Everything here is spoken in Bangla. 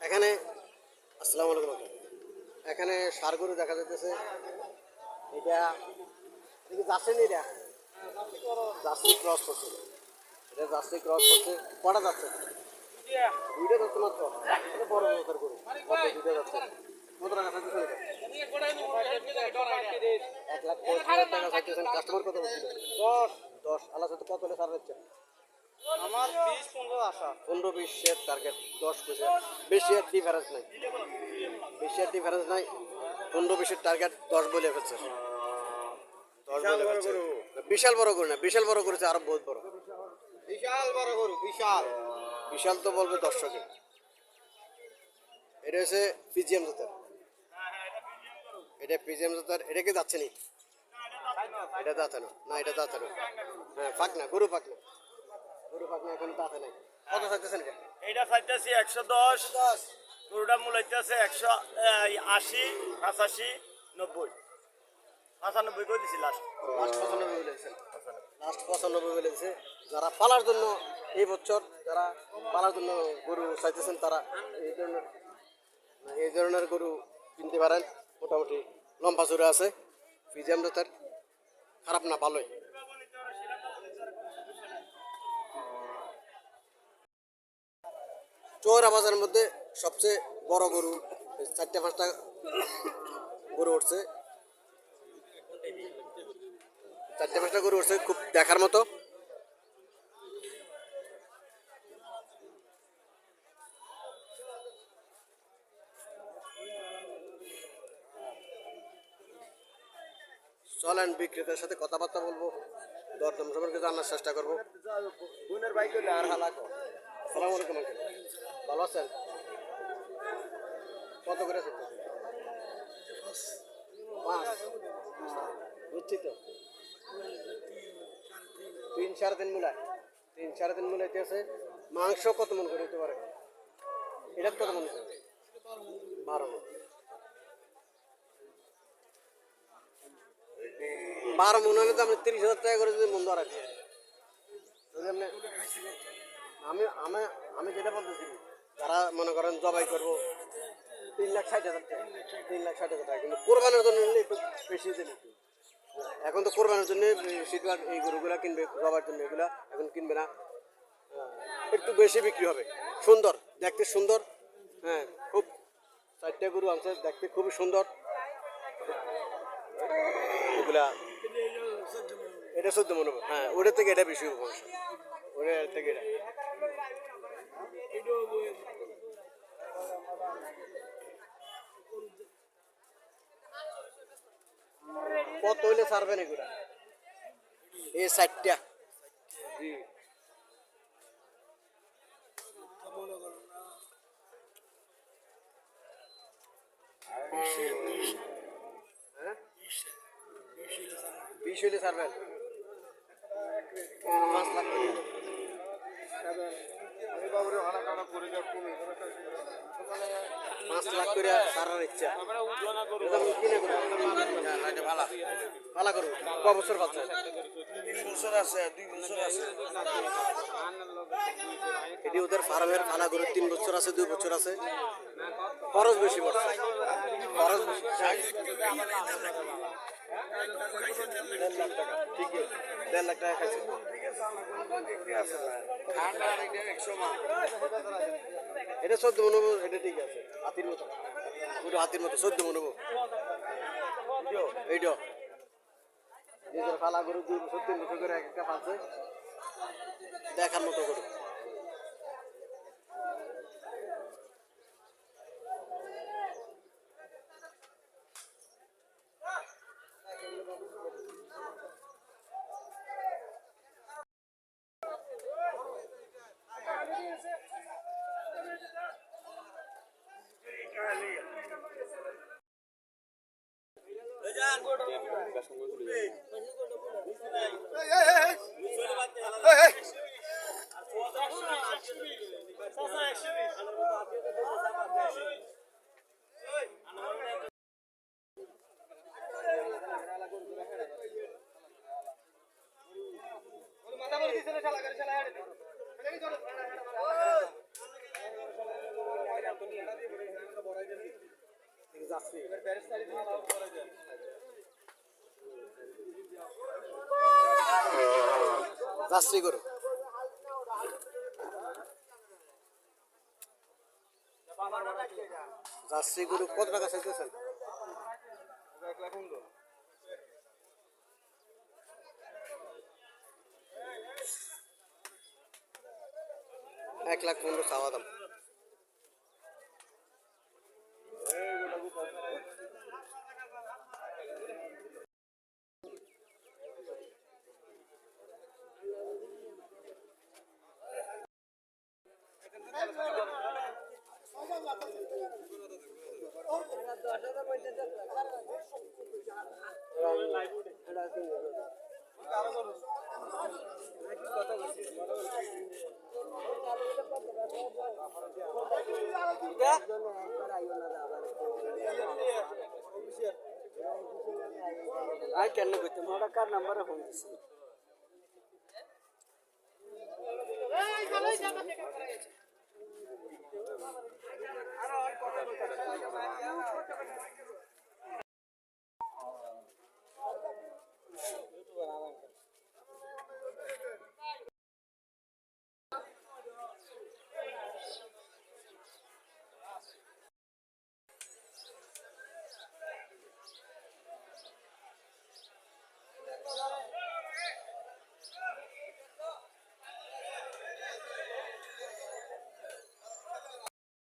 এখানে আসসালামু আলাইকুম। এখানে ষাঁড় গরু দেখা যাইতেছে। এটা যাচ্ছে না, এটা জার্সি ক্রস করছে। এটা জার্সি ক্রস করছে। কটা যাচ্ছে? দুইটা যাচ্ছে মাত্র। এটা বড় বড় গরু কত দুইটা যাচ্ছে। কত টাকা চাইতেছেন? এটা 1,35,000 টাকা চাইতেছেন। কাস্টমার কত বলছিল? 10 আল্লাহ সাথে কত হলে ছাড় দিচ্ছেন? আমার 20-15 আশা 15-20 এর টার্গেট, 10 পয়সা বেশি। আর ডিফারেন্স নাই, বেশি আর ডিফারেন্স নাই। 15-20 টার্গেট 10 বলে ফেলছে। 10 বলে ফেলছে। বিশাল বড় গরু না, বিশাল বড় করেছে, আরো বহুত বড়। বিশাল বড় গরু, বিশাল বিশাল তো বলবে দর্শকে। এটা হচ্ছে পিজিএম জাতের। এটা পিজিএম জাতের। এটা কি যাচ্ছে নি? এটা দাঁতে না, না এটা দাঁতে না। হ্যাঁ পাক না, গরু পাক না, গরু পাক না, এখন দাঁতে নাই। কত চাইতেছেন এটা? এইটা চাইতেছি 110, গরুটা মূল হইতেছে 180, 85, 90, 95 করে দিছি লাস্ট। লাস্ট 95 বলেছেন। লাস্ট 95 বলেছে। যারা পালার জন্য এই বছর, যারা পালার জন্য গরু চাইতেছেন, তারা এই ধরনের গরু কিনতে পারেন। মোটামুটি লম্বা চূড়া আছে, ফিজিয়াম জাতের, খারাপ না, ভালোই। চৌরা বাজারের মধ্যে সবচেয়ে বড় গরু 4-5টা গরু উঠছে। 4-5টা গরু উঠছে, খুব দেখার মতো। চলেন বিক্রেতার সাথে কথাবার্তা বলবো, দরদাম সম্পর্কে জানার চেষ্টা করবো। বোনের বাইক হইলে আর হালাক। আসসালামু আলাইকুম আঙ্কেল, ভালো আছেন? কত করে আছে? 5 বুঝছি তো। 3-3.5 মূলায়, 3-3.5 মূলাইতে আছে। মাংস কত মন করে হতে পারে? এটা কত মন করে? 12 মন। 12 মন হলে তো আপনি 30,000 টাকা করে যদি মন ধরা রাখি। আমি আমি আমি যেটা বলতেছি, তারা মনে করেন জবাই করবো 3,60,000 টাকা, 3,60,000 টাকা। কিন্তু কোরবানের জন্য নিলে একটু বেশি দিন। এখন তো কোরবানের জন্য শীতকাল এই গরুগুলা কিনবে, জবার জন্য এগুলা এখন কিনবে না। একটু বেশি বিক্রি হবে। সুন্দর দেখতে, সুন্দর। হ্যাঁ খুব 4টা গরু আনছে, দেখতে খুবই সুন্দর এগুলা। এটা 14 মন হবে। হ্যাঁ ওটার থেকে এটা বেশি হবে, ওটার থেকে এটা। কত হইলে ছাড়বেন এগুলা? এই 4টা। জি হ্যাঁ 20 হইলে ছাড়বেন। 5 লাখ করে। 5 লাখ করে ছাড়ার ইচ্ছা। এটা আমি কিনে করবো। পালা করবো। ক বছর বাচ্চা? 3 বছর আছে, 2 বছর আছে। এটি ওদের ফার্মের পালা গরু। 3 বছর আছে, 2 বছর আছে। খরচ বেশি পড়ছে, খরচ বেশি। 1.5 লাখ টাকা, ঠিক আছে। 1.5 লাখ টাকা খাইছে। এটা 14 মন হবো, এটা ঠিক আছে। হাতির মতো, পুরো হাতির মতো 14 মন হবো। এইটা নিজের ফালা গরু 2 বছর 3 বছর করে একটা পালছে, দেখার মতো গরু। জার্সি গরু জার্সি গরু কত টাকা চাইতেছেন? 1,15,000 চাওয়া দাম। আই কেন করতে মোটা কার নাম্বারে ফোন দিছি আর